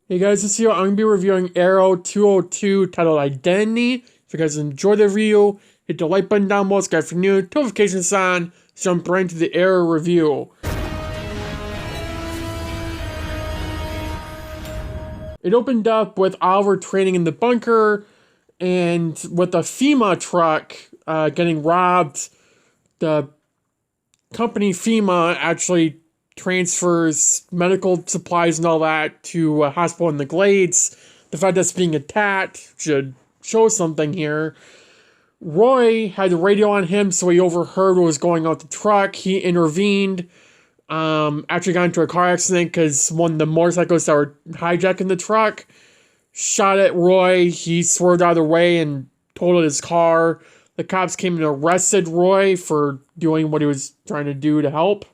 Hey guys, this year I'm going to be reviewing Arrow 202 titled Identity. If you guys enjoyed the review, hit the like button down below, subscribe for new, notifications on, jump right into the Arrow review. It opened up with Oliver training in the bunker, and with a FEMA truck getting robbed. The company FEMA actually transfers medical supplies and all that to a hospital in the Glades. The fact that's being attacked should show something here. Roy had the radio on him, so he overheard what was going on with the truck. He intervened. Actually got into a car accident because one of the motorcyclists that were hijacking the truck shot at Roy. He swerved out of the way and totaled his car. The cops came and arrested Roy for doing what he was trying to do to help.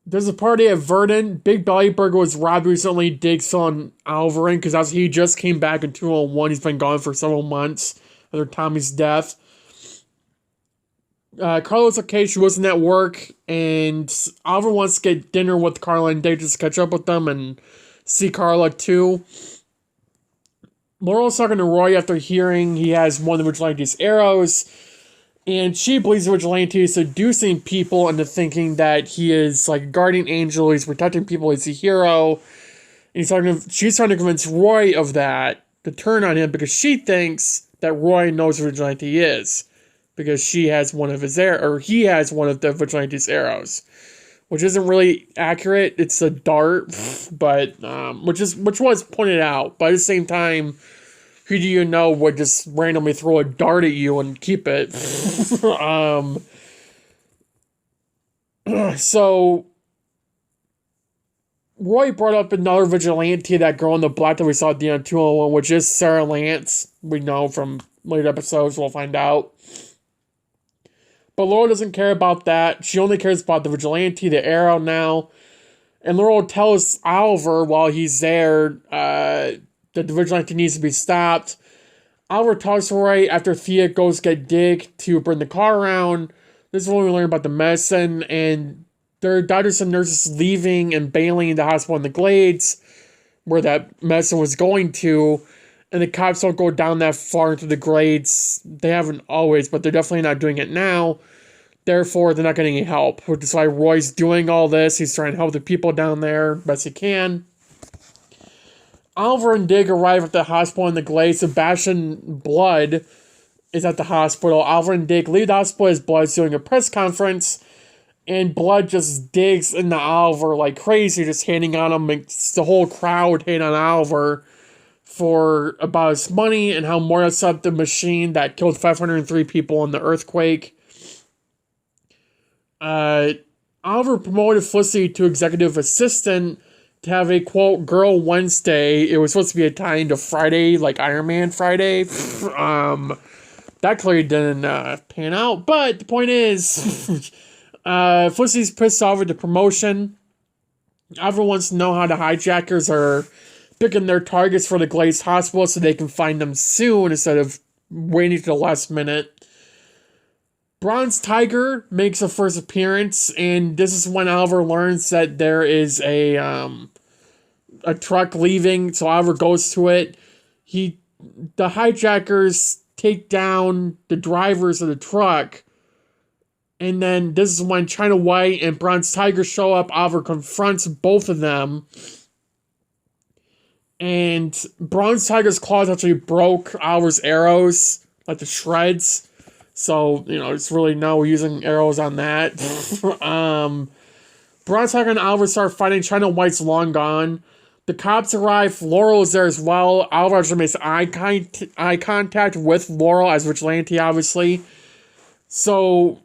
There's a party at Verdant. Big Belly Burger was robbed recently. Diggs on Alvarin because he just came back in 201. He's been gone for several months after Tommy's death. Carla's okay. She wasn't at work. And Alvar wants to get dinner with Carla and Diggs to catch up with them and see Carla too. Laurel's talking to Roy after hearing he has one of the Vigilante's arrows. And she believes the Vigilante is seducing people into thinking that he is like a guardian angel, he's protecting people, he's a hero. And she's trying to convince Roy of that, to turn on him, because she thinks that Roy knows who Vigilante is. Because he has one of the Vigilante's arrows. Which isn't really accurate. It's a dart, but which was pointed out. But at the same time, who do you know would just randomly throw a dart at you and keep it? So Roy brought up another vigilante, that girl in the black that we saw at the end of 201, which is Sarah Lance. We know from later episodes, we'll find out. But Laurel doesn't care about that. She only cares about the vigilante, the arrow now. And Laurel tells Oliver while he's there that the vigilante needs to be stopped. Oliver talks to Roy after Thea goes get Dick to bring the car around. This is when we learn about the medicine, and there are doctors and nurses leaving and bailing the hospital in the Glades, where that medicine was going to, and the cops don't go down that far into the Glades. They haven't always, but they're definitely not doing it now. Therefore, they're not getting any help, which is why Roy's doing all this. He's trying to help the people down there best he can. Oliver and Dig arrive at the hospital in the Glades. Sebastian Blood is at the hospital. Oliver and Dig leave the hospital as Blood's doing a press conference, and Blood just digs into Oliver like crazy, just hating on him. Makes the whole crowd hate on Oliver for about his money and how Moira set up the machine that killed 503 people in the earthquake. Oliver promoted Felicity to executive assistant to have a, quote, Girl Wednesday. It was supposed to be a tie into Friday, like Iron Man Friday. That clearly didn't pan out. But the point is, Felicity's pissed off with the promotion. Oliver wants to know how the hijackers are picking their targets for the Glazed Hospital so they can find them soon instead of waiting to the last minute. Bronze Tiger makes a first appearance, and this is when Oliver learns that there is a truck leaving, so Oliver goes to it. The hijackers take down the drivers of the truck, and then this is when China White and Bronze Tiger show up. Oliver confronts both of them, and Bronze Tiger's claws actually broke Oliver's arrows, like the shreds. So, it's really no using arrows on that. Bronze Tiger and Oliver start fighting. China White's long gone. The cops arrive. Laurel is there as well. Oliver actually makes eye contact with Laurel as Vigilante, obviously. So,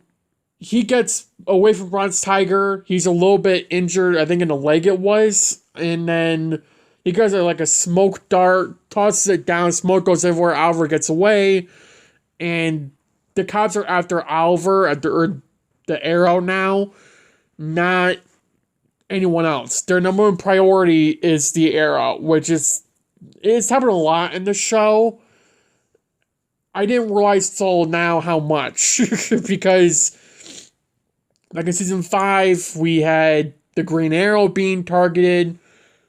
he gets away from Bronze Tiger. He's a little bit injured, I think in the leg it was. And then he goes like a smoke dart, tosses it down. Smoke goes everywhere. Oliver gets away. And the cops are after Oliver, or the arrow now, not anyone else. Their number one priority is the arrow, which it's happened a lot in the show. I didn't realize till now how much, because like in season 5, we had the Green Arrow being targeted.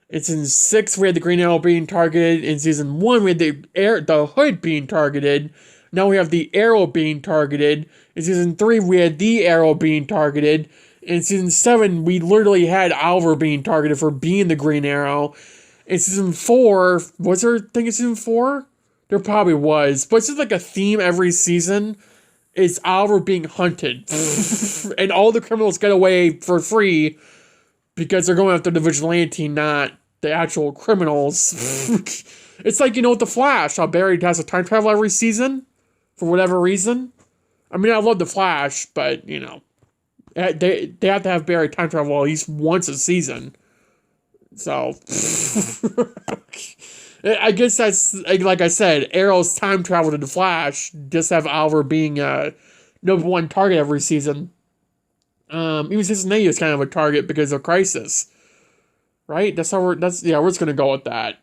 In season 6, we had the Green Arrow being targeted. In season 1, we had the Hood being targeted. Now we have the Arrow being targeted. In season 3, we had the Arrow being targeted. In season 7, we literally had Oliver being targeted for being the Green Arrow. In season 4, was there a thing in season 4? There probably was. But it's just like a theme every season. Is Oliver being hunted. And all the criminals get away for free because they're going after the vigilante, not the actual criminals. It's like, with The Flash, how Barry has a time travel every season for whatever reason. I mean, I love The Flash, but, they have to have Barry time travel at least once a season. So, I guess that's, like I said, Arrow's time travel to The Flash, just have Oliver being number one target every season. Even season 8 is kind of a target because of Crisis. Right? We're just going to go with that.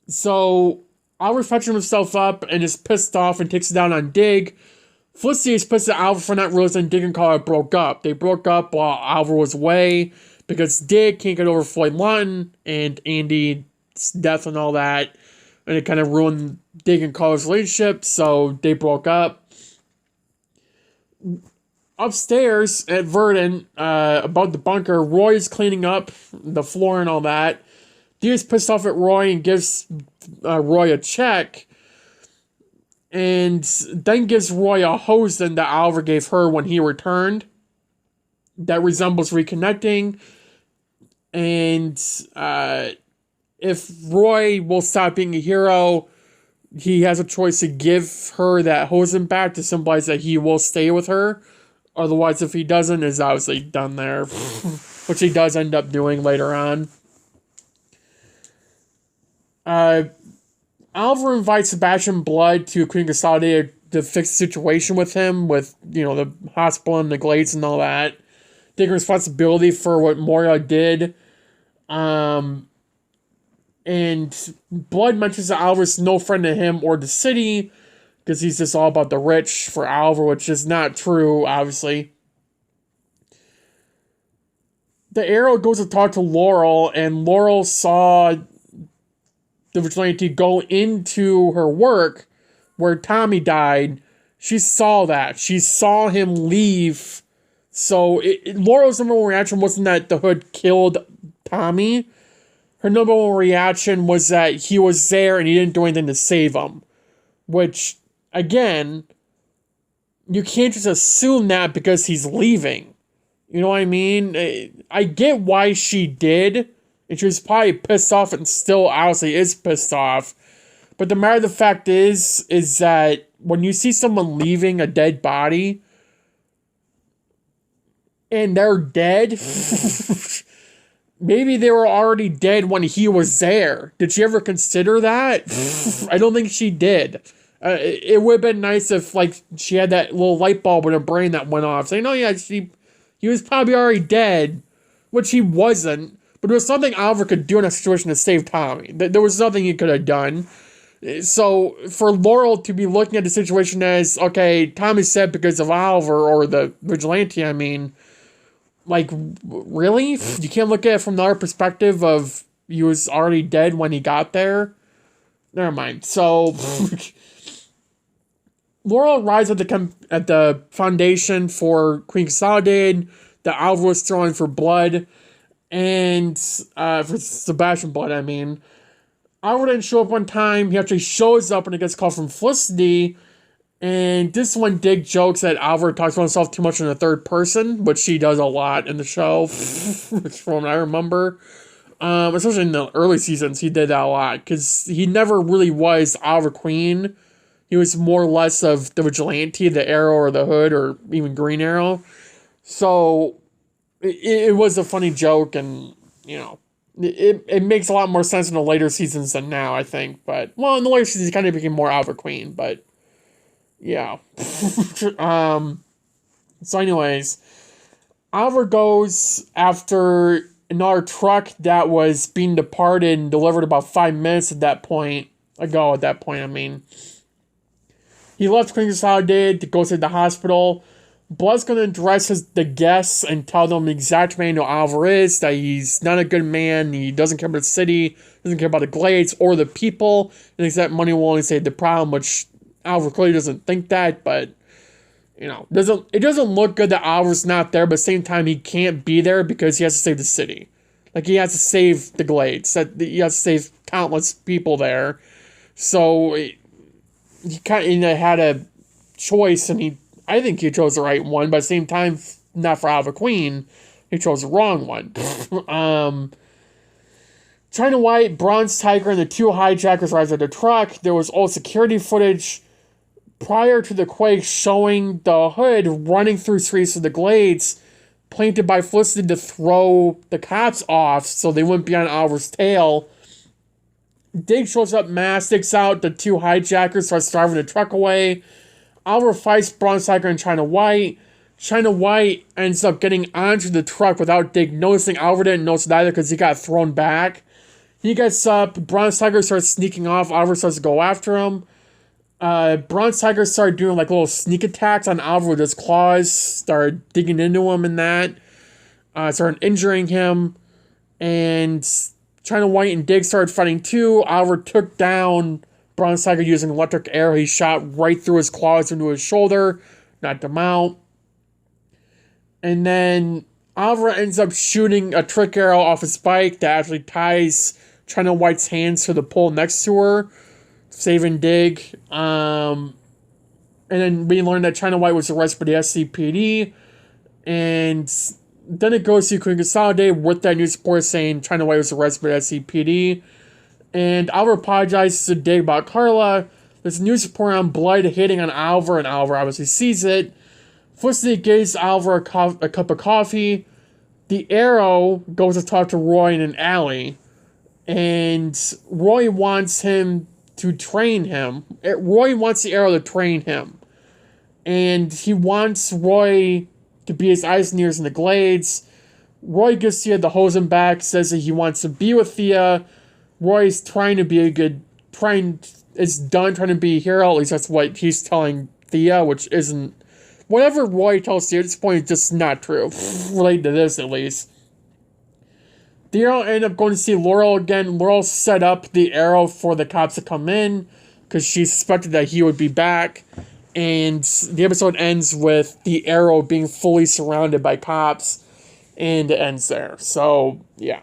So, Oliver's fetching himself up and is pissed off and takes it down on Dig. Felicity is pissed at Oliver for not realizing Dig and Carla broke up. They broke up while Oliver was away because Dig can't get over Floyd Lawton and Andy's death and all that. And it kind of ruined Dig and Carla's relationship, so they broke up. Upstairs at Verdant, about the bunker, Roy is cleaning up the floor and all that. Dia's pissed off at Roy and gives Roy a check. And then gives Roy a hosen that Oliver gave her when he returned. That resembles reconnecting. And if Roy will stop being a hero, he has a choice to give her that hosen back to symbolize that he will stay with her. Otherwise, if he doesn't, it's obviously done there. Which he does end up doing later on. Oliver invites Sebastian Blood to Queen Consolidated to fix the situation with him, with, the hospital and the Glades and all that. Taking responsibility for what Moira did. And Blood mentions that Oliver's no friend to him or the city, because he's just all about the rich for Oliver, which is not true, obviously. The Arrow goes to talk to Laurel, and Laurel saw the vigilante go into her work where Tommy died. She saw that. She saw him leave. So Laurel's number one reaction wasn't that the Hood killed Tommy. Her number one reaction was that he was there and he didn't do anything to save him. Which, again, you can't just assume that because he's leaving. You know what I mean? I get why she did. And she was probably pissed off and still obviously is pissed off. But the matter of the fact is that when you see someone leaving a dead body and they're dead, maybe they were already dead when he was there. Did she ever consider that? I don't think she did. It would have been nice if she had that little light bulb in her brain that went off. Saying, oh yeah, he was probably already dead, which he wasn't. But there was something Oliver could do in that situation to save Tommy. There was nothing he could have done. So, for Laurel to be looking at the situation as, okay, Tommy's dead because of Oliver, or the vigilante, I mean, really? You can't look at it from the other perspective of he was already dead when he got there? Never mind. So, Laurel arrives at the foundation for Queen Consolidated that Oliver was throwing for Blood. And, for Sebastian Blood, I mean. Oliver didn't show up one time. He actually shows up and he gets called from Felicity. And this one Dig jokes that Oliver talks about himself too much in the third person, which she does a lot in the show, from what I remember. Especially in the early seasons, he did that a lot. Because he never really was Oliver Queen. He was more or less of the vigilante, the Arrow or the Hood, or even Green Arrow. So it was a funny joke, and, it makes a lot more sense in the later seasons than now, I think. But, well, in the later seasons, he kind of became more Oliver Queen, but, yeah. So anyways, Oliver goes after another truck that was being departed and delivered about 5 minutes at that point. He left Queen Consolidated to go to the hospital. Blood's going to address the guests and tell them the exact man who Oliver is, that he's not a good man, he doesn't care about the city, doesn't care about the Glades or the people, and that money will only save the problem, which Oliver clearly doesn't think that, but, you know, it doesn't look good that Oliver's not there, but at the same time, he can't be there because he has to save the city. Like, he has to save the Glades, he has to save countless people there, so he kind of had a choice, and I think he chose the right one, but at the same time, not for Oliver Queen, he chose the wrong one. China White, Bronze Tiger, and the two hijackers arrived at the truck. There was old security footage prior to the quake showing the hood running through streets of the Glades, planted by Felicity to throw the cops off so they wouldn't be on Oliver's tail. Dig shows up masked, takes out the two hijackers, starts driving the truck away. Oliver fights Bronze Tiger and China White. China White ends up getting onto the truck without Dig noticing. Oliver didn't notice it either because he got thrown back. He gets up. Bronze Tiger starts sneaking off. Oliver starts to go after him. Bronze Tiger started doing like little sneak attacks on Oliver with his claws. Started digging into him and that. Started injuring him. And China White and Dig started fighting too. Oliver took down Bronze Tiger using electric arrow. He shot right through his claws into his shoulder, knocked him out. And then Oliver ends up shooting a trick arrow off his bike that actually ties China White's hands to the pole next to her, saving Dig. And then we learned that China White was arrested by the SCPD. And then it goes to Queen Consolidate with that news report saying China White was arrested by the SCPD. And Oliver apologizes to Dig about Carla. There's a news report on blood hitting on Oliver, and Oliver obviously sees it. Felicity gives Oliver a cup of coffee. The Arrow goes to talk to Roy in an alley. And Roy wants him to train him. Roy wants the Arrow to train him. And he wants Roy to be his eyes and ears in the Glades. Roy gives Thea the Hosen back, says that he wants to be with Thea. Roy's trying to be is done trying to be a hero, at least that's what he's telling Thea, which isn't, whatever Roy tells Thea at this point is just not true, related to this at least. The Arrow ended up going to see Laurel again. Laurel set up the Arrow for the cops to come in, because she suspected that he would be back, and the episode ends with the Arrow being fully surrounded by cops, and it ends there, so, yeah.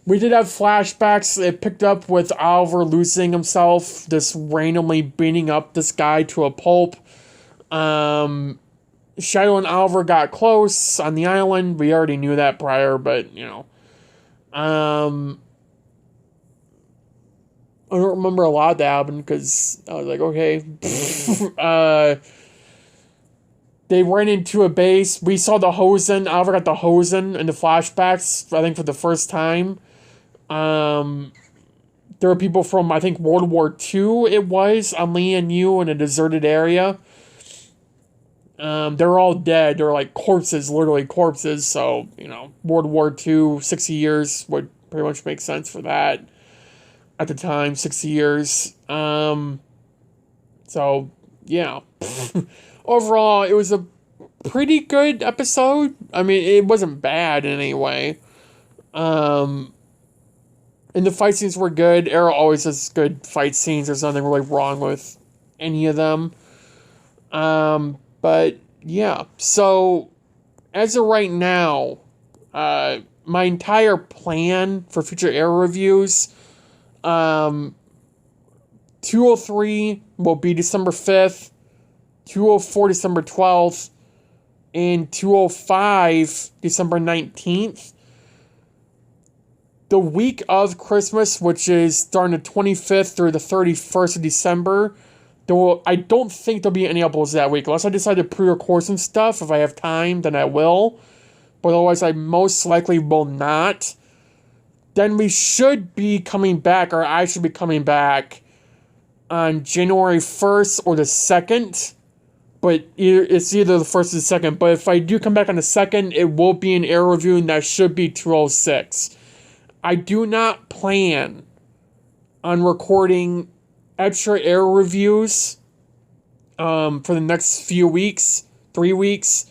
We did have flashbacks. It picked up with Oliver losing himself, just randomly beating up this guy to a pulp. Shadow and Oliver got close on the island. We already knew that prior, but, you know. I don't remember a lot that happened, because I was like, okay. They ran into a base. We saw the Hosen. Oliver got the Hosen in the flashbacks, I think, for the first time. There were people from, I think, World War II, it was, on Lian-Yu in a deserted area. They're all dead. They're like corpses, literally corpses. So, you know, World War II, 60 years would pretty much make sense for that. At the time, 60 years. So, yeah. Overall, it was a pretty good episode. I mean, it wasn't bad in any way. And the fight scenes were good. Arrow always has good fight scenes. There's nothing really wrong with any of them. But, yeah. So, as of right now, my entire plan for future Arrow reviews, 203 will be December 5th, 204 December 12th, and 205 December 19th. The week of Christmas, which is starting the 25th through the 31st of December, I don't think there'll be any uploads that week. Unless I decide to pre-record some stuff. If I have time, then I will. But otherwise, I most likely will not. Then we should be coming back, or I should be coming back on January 1st or the 2nd. But it's either the 1st or the 2nd. But if I do come back on the 2nd, it will be an Arrow review, and that should be 206. I do not plan on recording extra Arrow reviews for the next few weeks 3 weeks.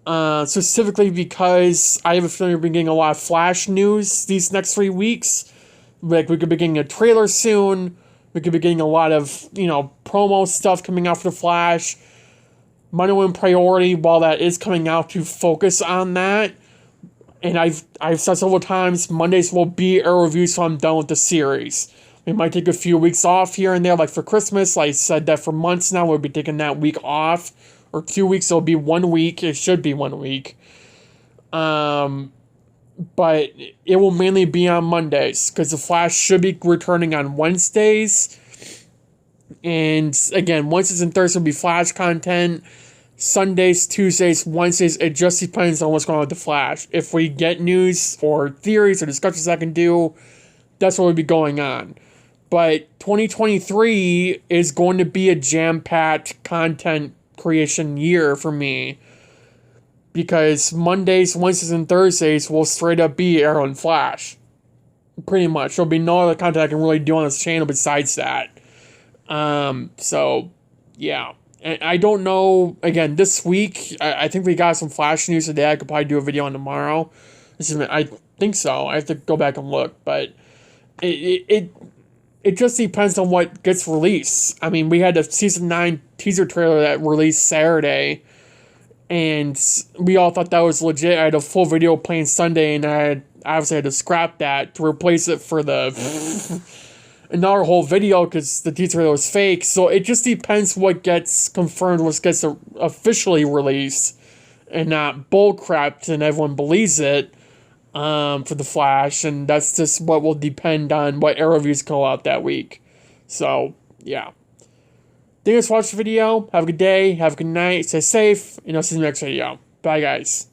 Specifically because I have a feeling we've been getting a lot of Flash news these next 3 weeks. Like, we could be getting a trailer soon. We could be getting a lot of, promo stuff coming out for the Flash. Monday One Priority, while that is coming out, to focus on that. And I've said several times, Mondays will be Arrow reviews, so I'm done with the series. We might take a few weeks off here and there, like for Christmas. I said that for months now, we'll be taking that week off. Or 2 weeks, it'll be 1 week. It should be 1 week. But it will mainly be on Mondays, because the Flash should be returning on Wednesdays. And again, Wednesdays and Thursdays will be Flash content. Sundays, Tuesdays, Wednesdays, it just depends on what's going on with the Flash. If we get news or theories or discussions I can do, that's what will be going on. But 2023 is going to be a jam-packed content creation year for me, because Mondays, Wednesdays, and Thursdays will straight up be Arrow and Flash. Pretty much. There'll be no other content I can really do on this channel besides that. So, yeah. And I don't know, again, this week, I think we got some Flash news today. I could probably do a video on tomorrow. I think so. I have to go back and look, but it just depends on what gets released. I mean, we had a Season 9 teaser trailer that released Saturday, and we all thought that was legit. I had a full video playing Sunday, and I obviously had to scrap that to replace it for another whole video, because the teaser trailer was fake. So it just depends what gets confirmed, what gets officially released, and not bullcrap and everyone believes it. For the Flash, and that's just what will depend on what Arrow reviews go out that week. So, yeah. Thank you guys for watching the video. Have a good day, have a good night, stay safe, and I'll see you in the next video. Bye, guys.